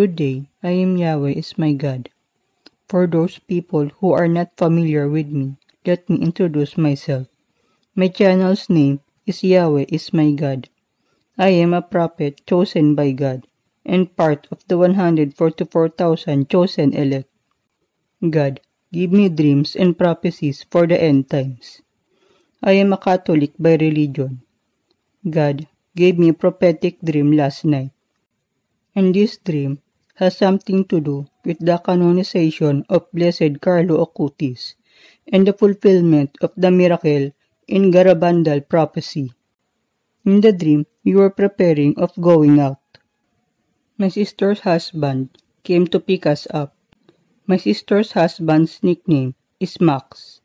Good day, I am Yahweh is my God. For those people who are not familiar with me, let me introduce myself. My channel's name is Yahweh is my God. I am a prophet chosen by God and part of the 144,000 chosen elect. God, give me dreams and prophecies for the end times. I am a Catholic by religion. God gave me a prophetic dream last night. And this dream has something to do with the canonization of Blessed Carlo Acutis and the fulfillment of the miracle in Garabandal prophecy. In the dream, we were preparing of going out. My sister's husband came to pick us up. My sister's husband's nickname is Max.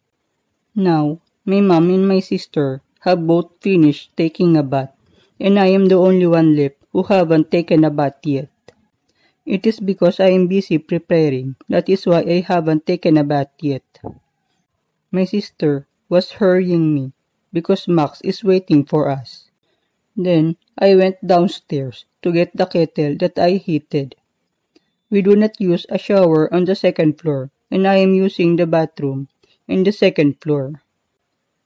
Now, my mom and my sister have both finished taking a bath, and I am the only one left who haven't taken a bath yet. It is because I am busy preparing. That is why I haven't taken a bath yet. My sister was hurrying me because Max is waiting for us. Then I went downstairs to get the kettle that I heated. We do not use a shower on the second floor, and I am using the bathroom in the second floor.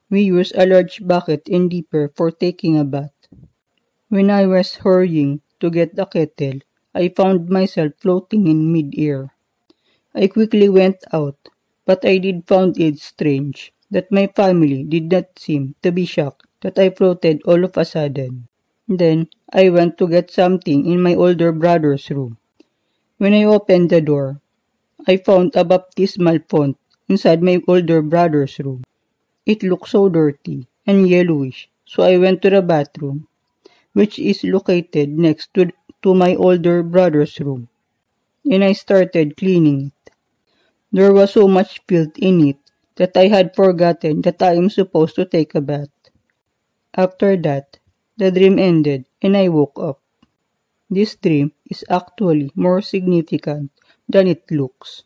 We use a large bucket and dipper for taking a bath. When I was hurrying to get the kettle, I found myself floating in mid-air. I quickly went out, but I did found it strange that my family did not seem to be shocked that I floated all of a sudden. Then I went to get something in my older brother's room. When I opened the door, I found a baptismal font inside my older brother's room. It looked so dirty and yellowish, so I went to the bathroom, which is located next to my older brother's room, and I started cleaning it. There was so much filth in it that I had forgotten that I am supposed to take a bath. After that, the dream ended and I woke up. This dream is actually more significant than it looks.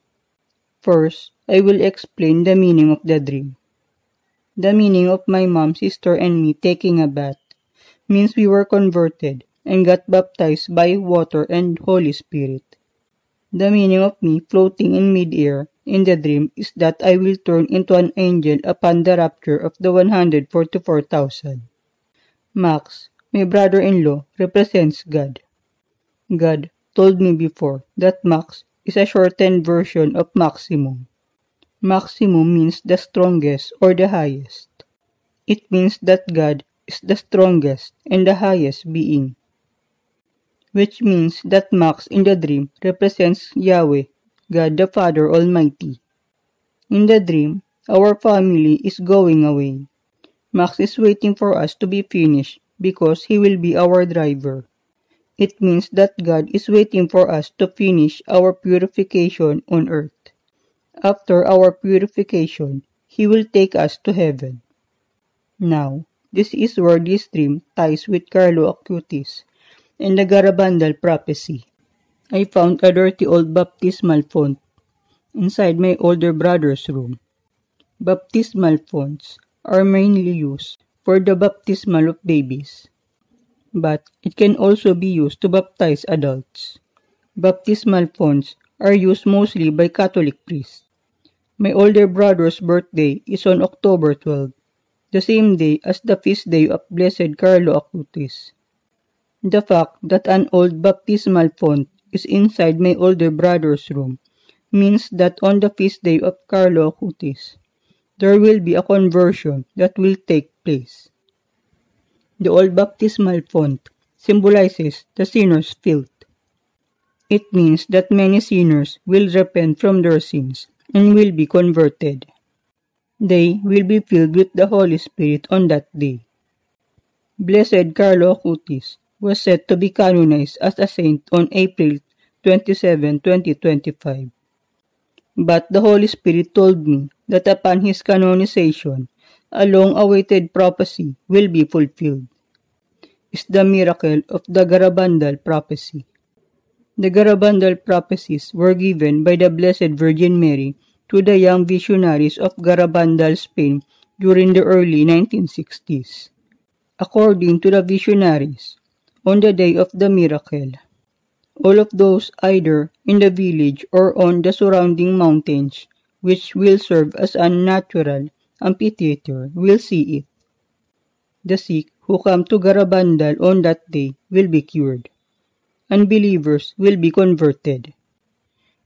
First, I will explain the meaning of the dream. The meaning of my mom, sister, and me taking a bath means we were converted and got baptized by water and Holy Spirit. The meaning of me floating in mid-air in the dream is that I will turn into an angel upon the rapture of the 144,000. Max, my brother-in-law, represents God. God told me before that Max is a shortened version of Maximum. Maximum means the strongest or the highest. It means that God is the strongest and the highest being, which means that Max in the dream represents Yahweh, God the Father Almighty. In the dream, our family is going away. Max is waiting for us to be finished because he will be our driver. It means that God is waiting for us to finish our purification on earth. After our purification, he will take us to heaven. Now, this is where this dream ties with Carlo Acutis and the Garabandal prophecy. I found a dirty old baptismal font inside my older brother's room. Baptismal fonts are mainly used for the baptismal of babies, but it can also be used to baptize adults. Baptismal fonts are used mostly by Catholic priests. My older brother's birthday is on October 12, the same day as the feast day of Blessed Carlo Acutis. The fact that an old baptismal font is inside my older brother's room means that on the feast day of Carlo Acutis, there will be a conversion that will take place. The old baptismal font symbolizes the sinner's filth. It means that many sinners will repent from their sins and will be converted. They will be filled with the Holy Spirit on that day. Blessed Carlo Acutis was set to be canonized as a saint on April 27, 2025. But the Holy Spirit told me that upon his canonization, a long-awaited prophecy will be fulfilled. It's the miracle of the Garabandal prophecy. The Garabandal prophecies were given by the Blessed Virgin Mary to the young visionaries of Garabandal, Spain during the early 1960s. According to the visionaries, on the day of the miracle, All of those either in the village or on the surrounding mountains, which will serve as a natural amphitheater, will see it. The sick who come to Garabandal on that day will be cured. Unbelievers will be converted.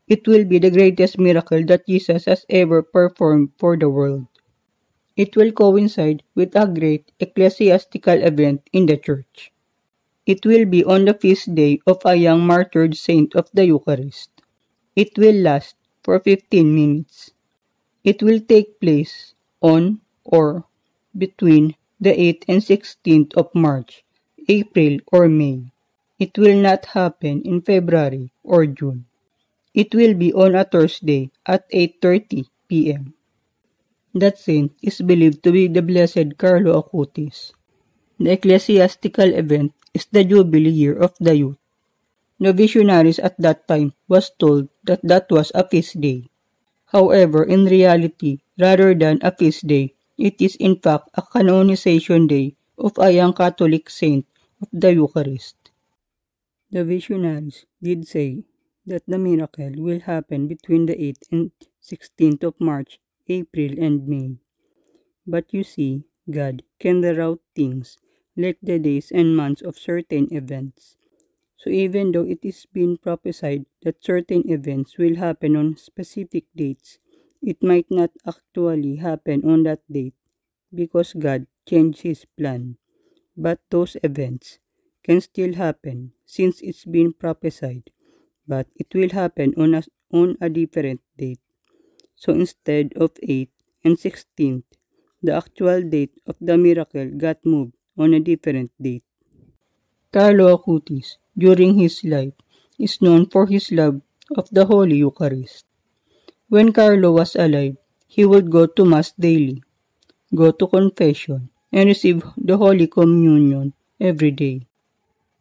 It will be the greatest miracle that Jesus has ever performed for the world. It will coincide with a great ecclesiastical event in the church. It will be on the feast day of a young martyred saint of the Eucharist. It will last for 15 minutes. It will take place on or between the 8th and 16th of March, April or May. It will not happen in February or June. It will be on a Thursday at 8:30 p.m. That saint is believed to be the Blessed Carlo Acutis. The ecclesiastical event is the Jubilee year of the youth. The visionaries at that time was told that that was a feast day. However, in reality, rather than a feast day, it is in fact a canonization day of a young Catholic saint of the Eucharist. The visionaries did say that the miracle will happen between the 8th and 16th of March, April, and May. But you see, God can reroute things like the days and months of certain events. So even though it is been prophesied that certain events will happen on specific dates, it might not actually happen on that date because God changed His plan. But those events can still happen since it's been prophesied, but it will happen on a different date. So instead of 8th and 16th, the actual date of the miracle got moved on a different date. Carlo Acutis, during his life, is known for his love of the Holy Eucharist. When Carlo was alive, he would go to Mass daily, go to confession, and receive the Holy Communion every day.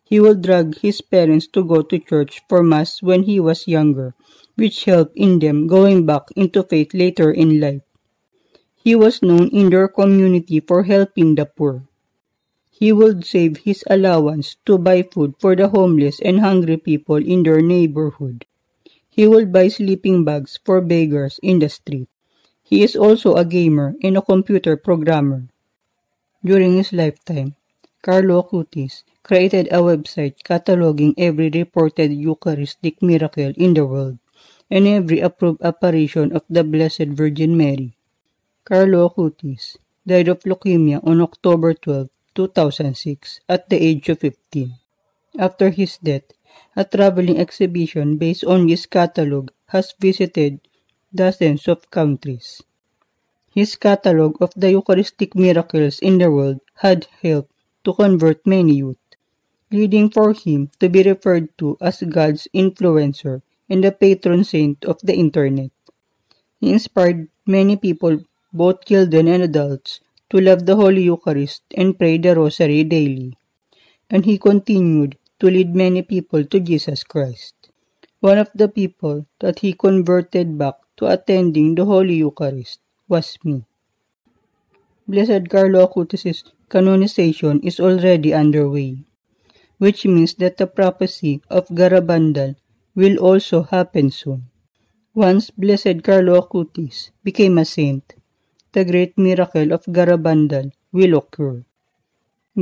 He would drag his parents to go to church for Mass when he was younger, which helped in them going back into faith later in life. He was known in their community for helping the poor. He would save his allowance to buy food for the homeless and hungry people in their neighborhood. He would buy sleeping bags for beggars in the street. He is also a gamer and a computer programmer. During his lifetime, Carlo Acutis created a website cataloging every reported Eucharistic miracle in the world and every approved apparition of the Blessed Virgin Mary. Carlo Acutis died of leukemia on October 12, 2006 at the age of 15. After his death, a traveling exhibition based on his catalog has visited dozens of countries. His catalog of the Eucharistic miracles in the world had helped to convert many youth, leading for him to be referred to as God's influencer and the patron saint of the internet. He inspired many people, both children and adults, to love the Holy Eucharist and pray the Rosary daily. And he continued to lead many people to Jesus Christ. One of the people that he converted back to attending the Holy Eucharist was me. Blessed Carlo Acutis' canonization is already underway, which means that the prophecy of Garabandal will also happen soon. Once Blessed Carlo Acutis became a saint, the great miracle of Garabandal will occur.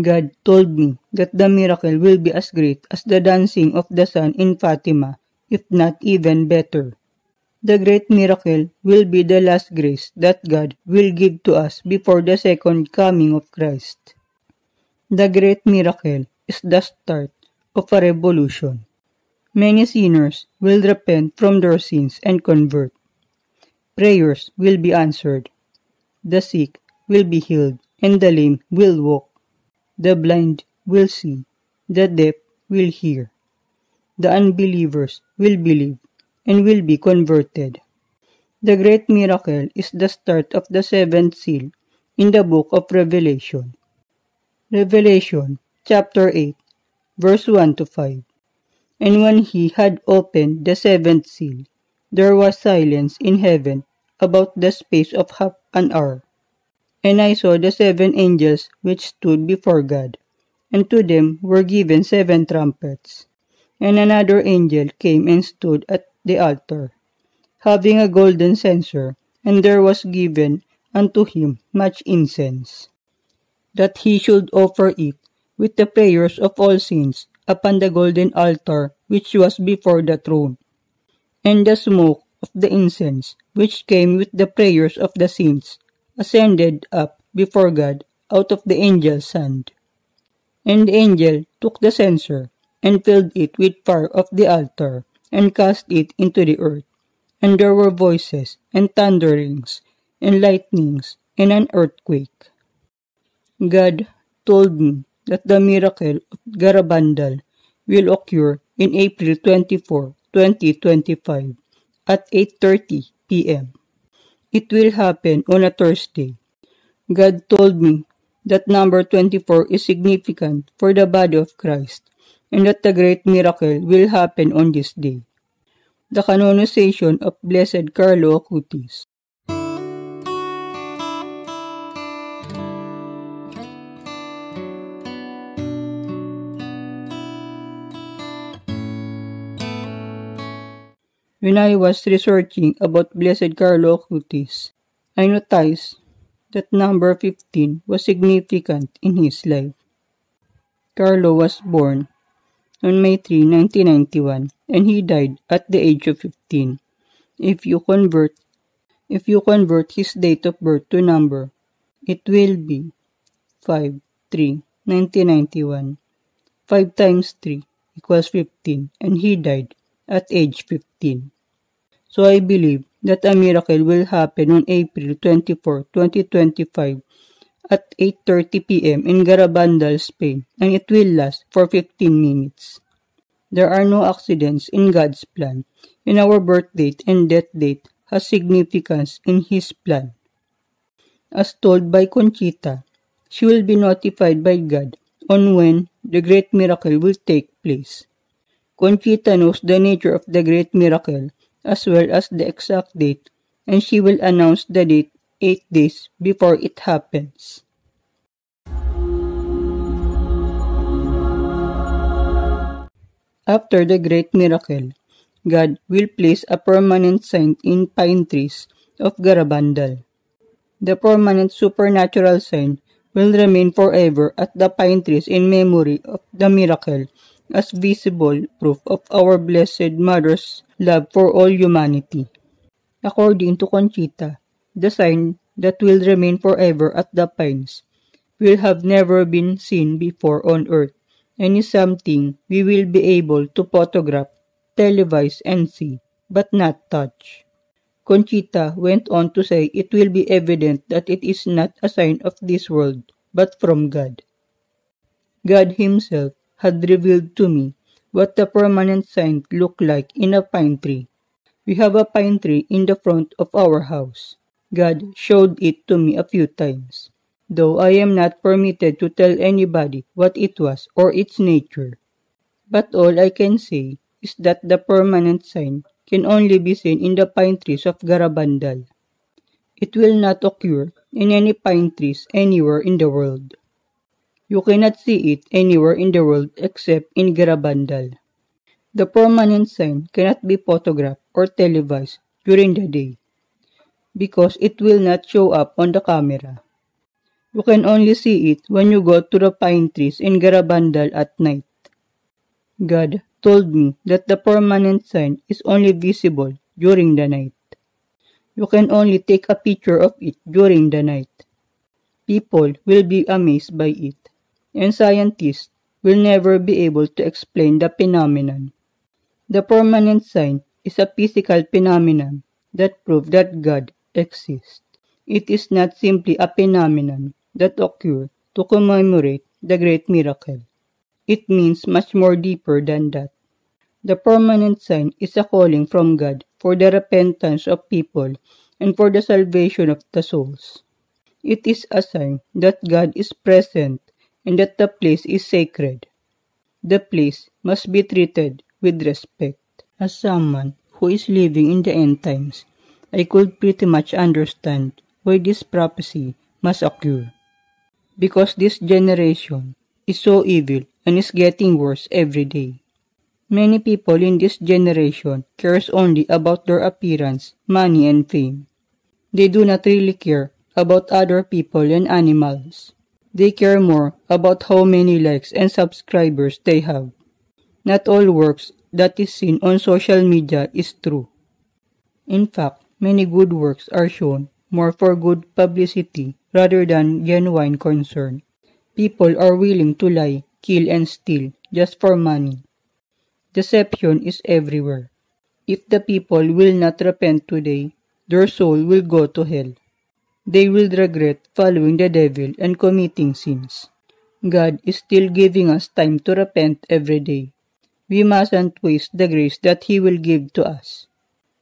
God told me that the miracle will be as great as the dancing of the sun in Fatima, if not even better. The great miracle will be the last grace that God will give to us before the second coming of Christ. The great miracle is the start of a revolution. Many sinners will repent from their sins and convert. Prayers will be answered. The sick will be healed, and the lame will walk. The blind will see, the deaf will hear. The unbelievers will believe and will be converted. The great miracle is the start of the seventh seal in the book of Revelation. Revelation chapter 8, verse 1 to 5. And when he had opened the seventh seal, there was silence in heaven about the space of half an hour. And I saw the 7 angels which stood before God, and to them were given 7 trumpets. And another angel came and stood at the altar, having a golden censer, and there was given unto him much incense, that he should offer it with the prayers of all saints upon the golden altar which was before the throne. And the smoke of the incense, which came with the prayers of the saints, ascended up before God out of the angel's hand. And the angel took the censer, and filled it with fire of the altar, and cast it into the earth. And there were voices, and thunderings, and lightnings, and an earthquake. God told me that the miracle of Garabandal will occur in April 24, 2025 at 8:30 p.m. It will happen on a Thursday. God told me that number 24 is significant for the body of Christ and that the great miracle will happen on this day. The canonization of Blessed Carlo Acutis. When I was researching about Blessed Carlo Acutis, I noticed that number 15 was significant in his life. Carlo was born on May 3, 1991, and he died at the age of 15. If you convert his date of birth to number, it will be 5/3/1991. 5 times 3 equals 15, and he died at age 15. So I believe that a miracle will happen on April 24, 2025 at 8:30 p.m. in Garabandal, Spain, and it will last for 15 minutes. There are no accidents in God's plan, and our birth date and death date has significance in His plan. As told by Conchita, she will be notified by God on when the great miracle will take place. Conchita knows the nature of the great miracle as well as the exact date, and she will announce the date 8 days before it happens. After the great miracle, God will place a permanent sign in pine trees of Garabandal. The permanent supernatural sign will remain forever at the pine trees in memory of the miracle as visible proof of our Blessed Mother's love for all humanity. According to Conchita, the sign that will remain forever at the pines will have never been seen before on earth and is something we will be able to photograph, televise, and see, but not touch. Conchita went on to say it will be evident that it is not a sign of this world, but from God. God Himself had revealed to me what the permanent sign looked like in a pine tree. We have a pine tree in the front of our house. God showed it to me a few times, though I am not permitted to tell anybody what it was or its nature. But all I can say is that the permanent sign can only be seen in the pine trees of Garabandal. It will not occur in any pine trees anywhere in the world. You cannot see it anywhere in the world except in Garabandal. The permanent sign cannot be photographed or televised during the day because it will not show up on the camera. You can only see it when you go to the pine trees in Garabandal at night. God told me that the permanent sign is only visible during the night. You can only take a picture of it during the night. People will be amazed by it, and scientists will never be able to explain the phenomenon. The permanent sign is a physical phenomenon that proves that God exists. It is not simply a phenomenon that occurs to commemorate the great miracle. It means much more deeper than that. The permanent sign is a calling from God for the repentance of people and for the salvation of the souls. It is a sign that God is present and that the place is sacred. The place must be treated with respect. As someone who is living in the end times, I could pretty much understand why this prophecy must occur. Because this generation is so evil and is getting worse every day. Many people in this generation cares only about their appearance, money, and fame. They do not really care about other people and animals. They care more about how many likes and subscribers they have. Not all works that is seen on social media is true. In fact, many good works are shown more for good publicity rather than genuine concern. People are willing to lie, kill, and steal just for money. Deception is everywhere. If the people will not repent today, their soul will go to hell. They will regret following the devil and committing sins. God is still giving us time to repent every day. We mustn't waste the grace that He will give to us.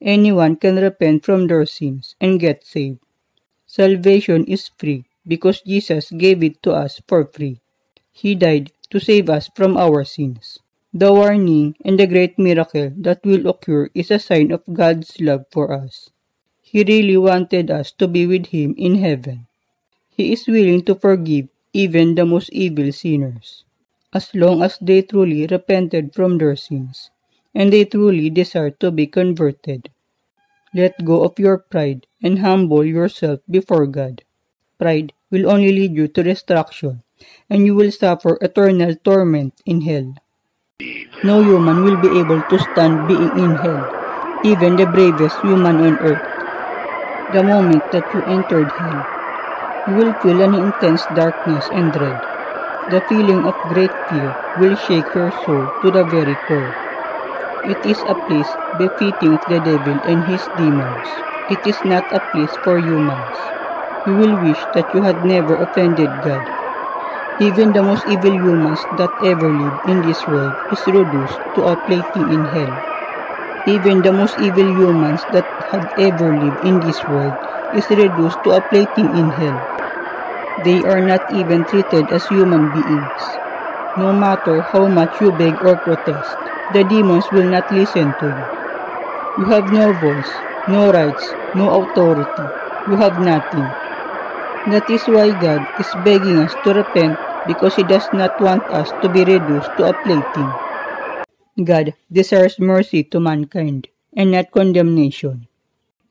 Anyone can repent from their sins and get saved. Salvation is free because Jesus gave it to us for free. He died to save us from our sins. The warning and the great miracle that will occur is a sign of God's love for us. He really wanted us to be with Him in heaven. He is willing to forgive even the most evil sinners, as long as they truly repented from their sins, and they truly desire to be converted. Let go of your pride and humble yourself before God. Pride will only lead you to destruction, and you will suffer eternal torment in hell. No human will be able to stand being in hell, even the bravest human on earth. The moment that you entered hell, you will feel an intense darkness and dread. The feeling of great fear will shake your soul to the very core. It is a place befitting of the devil and his demons. It is not a place for humans. You will wish that you had never offended God. Even the most evil humans that ever lived in this world is reduced to a plating in hell. Even the most evil humans that had ever lived in this world is reduced to a plating in hell. They are not even treated as human beings. No matter how much you beg or protest, the demons will not listen to you. You have no voice, no rights, no authority. You have nothing. That is why God is begging us to repent, because He does not want us to be reduced to a plating. God desires mercy to mankind and not condemnation.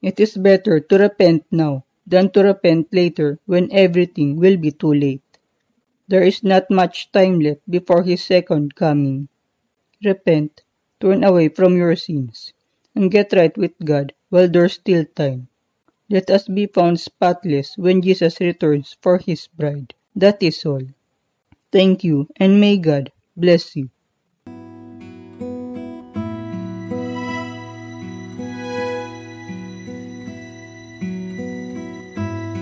It is better to repent now than to repent later when everything will be too late. There is not much time left before His second coming. Repent, turn away from your sins, and get right with God while there's still time. Let us be found spotless when Jesus returns for His bride. That is all. Thank you, and may God bless you.